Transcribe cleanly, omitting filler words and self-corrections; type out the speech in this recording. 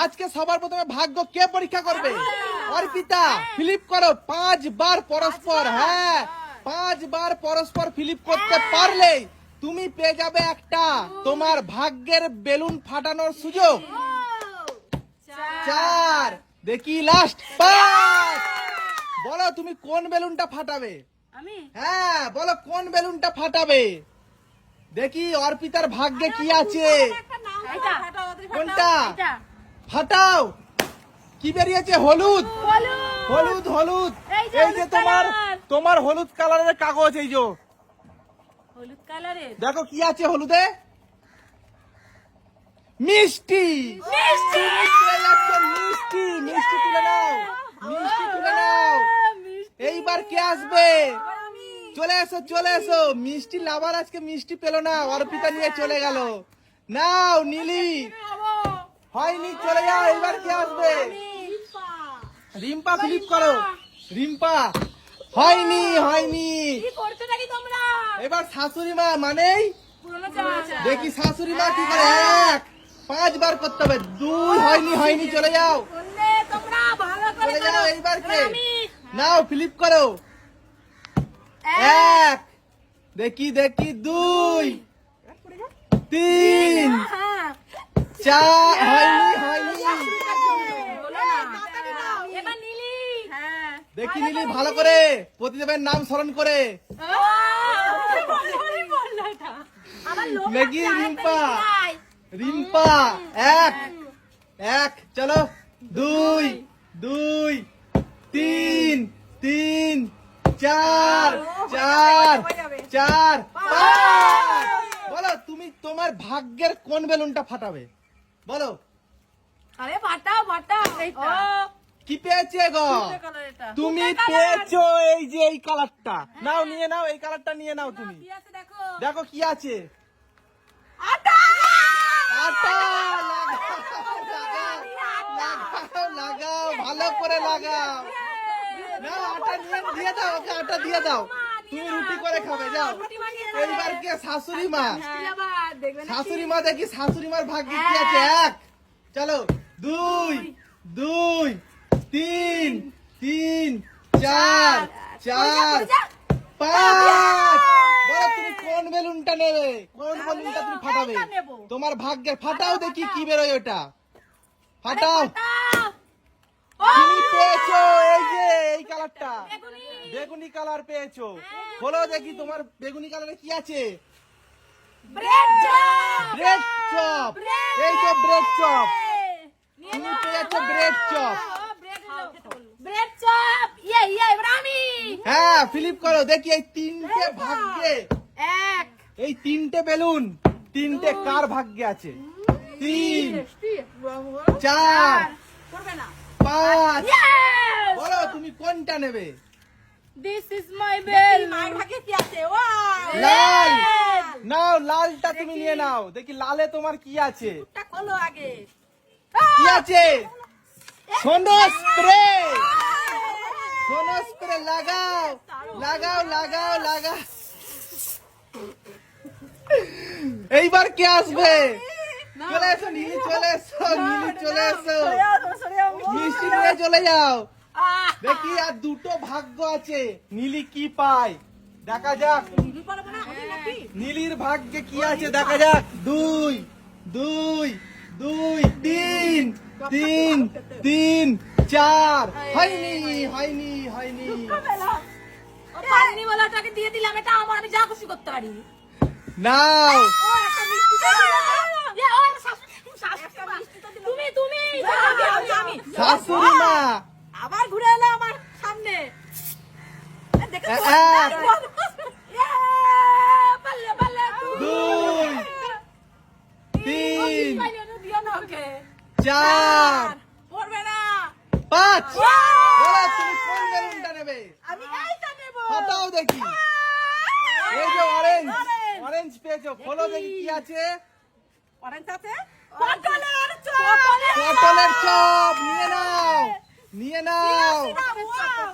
আজকে সবার প্রথমে ভাগ্য কে পরীক্ষা করবে? অর্পিতা, ফ্লিপ করো 5 বার পরস্পর। হ্যাঁ, 5 বার পরস্পর ফ্লিপ করতে পারলে তুমি পেয়ে যাবে একটা তোমার ভাগ্যের বেলুন ফাটানোর সুযোগ। 4, দেখি লাস্ট 5। বলো তুমি কোন বেলুনটা ফাটাবে? আমি হ্যাঁ, বলো কোন বেলুনটা ফাটাবে? দেখি অর্পিতার ভাগ্যে কি আছে। এটা কোনটা? এটা ফাটাও। কি বেরিয়েছে? হলুদ। হলুদ হলুদ হলুদ। এই যে এই যে হলুদ তোমার কালার। তোমার হলুদ কালারের কাগজ। এই যে হলুদ কালারের দেখো কি আছে হলুদে। মিষ্টি। মিষ্টি। পেয়ে যাচ্ছ মিষ্টি। মিষ্টি তুলে নাও, মিষ্টি তুলে নাও। এইবার কে আসবে? চলে এসো চলে এসো। মিষ্টি লাভার আজকে মিষ্টি পেলো না, অর্পিতা নিয়ে চলে গেল। নাও নীলি। হয়নি, চলে যাও। এইবার কে আসবে? রিম্পা, ফ্লিপ করো। রিম্পা, হয়নি হয়নি। কি করছো নাকি তোমরা? এবার শাশুড়ি মা মানেই পুরনো চাচা দেখি শাশুড়ি মা কি করে। 1, 5 বার করতে হবে। 2, হয়নি হয়নি, চলে যাও বললে তোমরা ভালো করে চলে যাও। করো। এইবার কে? এবার আমি নাও ফ্লিপ করো। 1, দেখি দেখি 2, 3, হ্যাঁ 4, হয়নি হয়নি। বলো না। এবার নীলি হ্যাঁ দেখি নীলি ভালো করে প্রতিদেবের নাম স্মরণ করে। দেখি রিম্পা। রিম্পা 1, চলো 2, 3, 4, 5। বলো তুমি তোমার ভাগ্যের কোন বেলুনটা ফাটাবে? বলো। আরে ফাটাও ফাটাও ও কি পেয়েছে গো? তুমি পেয়েছো এই যে এই কালারটা। নাও নিয়ে নাও, এই কালারটা নিয়ে নাও তুমি। কি আছে দেখো দেখো কি আছে। আটা আটা। লাগাও লাগাও, ভালো করে লাগাও। নাও আটা নিয়ে দিয়ে দাও ওকে, আটা দিয়ে দাও। তুমি রুটি করে খাবে, যাও। এইবার কে? শাশুড়ি মা। শাশুড়ি মা, দেখি শাশুড়ি মার ভাগ্যে কি আছে। 1, চলো 2, 3, 4, 5। বলো তুমি কোন বেলুনটা নেবে? কোন বেলুনটা তুমি ফাটাবে? তোমার ভাগ্যের ফাটাও, দেখি কি বেরোয় ওটা। ফাটাও। তুমি পেয়েছো এই যে এই কালারটা, বেগুনি কালার পেয়েছো। খোলো দেখি তোমার বেগুনি কালারে কি আছে। Bread bread chop. এই যে ব্রেড চপ। তুমি পেয়েছো ব্রেড চপ। ব্রেড চপ এবার আমি হ্যাঁ, ফ্লিপ করো দেখি এই 3টে ভাগ্যে। 1 এই 3টে বেলুন 3টে কার ভাগ্যে আছে? 3, 4, করবে না 5। বলো তুমি কোনটা নেবে? দিস ইজ মাই বেল মাই ভাগে কি আছে লাল। নাও লালটা তুমি নিয়ে নাও। দেখি লালে তোমার কি আছে। টা খোলো আগে কি আছে? সোনো স্প্রে। সোনো স্প্রে লাগাও লাগাও লাগাও লাগাও। এইবার কে আসবে? চলে এসো নীলি, চলে এসো নীলি, চলে এসো। মিষ্টি নিয়ে চলে যাও। দেখি আর 2টো ভাগ্য আছে, নীলি কি পায় দেখা যাক। নীলির ভাগ্যে কি আছে দেখা যাক। 2, 3, 4। হয়নি হয়নি হয়নি। পানি বলাটাকে দিয়ে দিলাম, এটা আমার, আমি যা খুশি করতে পারি। নাও। তুমি তুমি আমি শাশুড়ি মা। আবার ঘুরে এলো আমার সামনে। দেখো 1, পাল্লে পাল্লে 2, 3, দিও না ওকে 4, পড়বে না 5। বলো তুমি কোন বেলুনটা নেবে? আমি এইটা নেব। ফাটাও দেখি। এই যে অরেঞ্জ, অরেঞ্জ পেয়েছো। খোলো দেখি কি আছে। অরেঞ্জ আছে পটলের চপ। পটলের চপ নিয়ে নাও, নিয়ে নাও। ওয়াও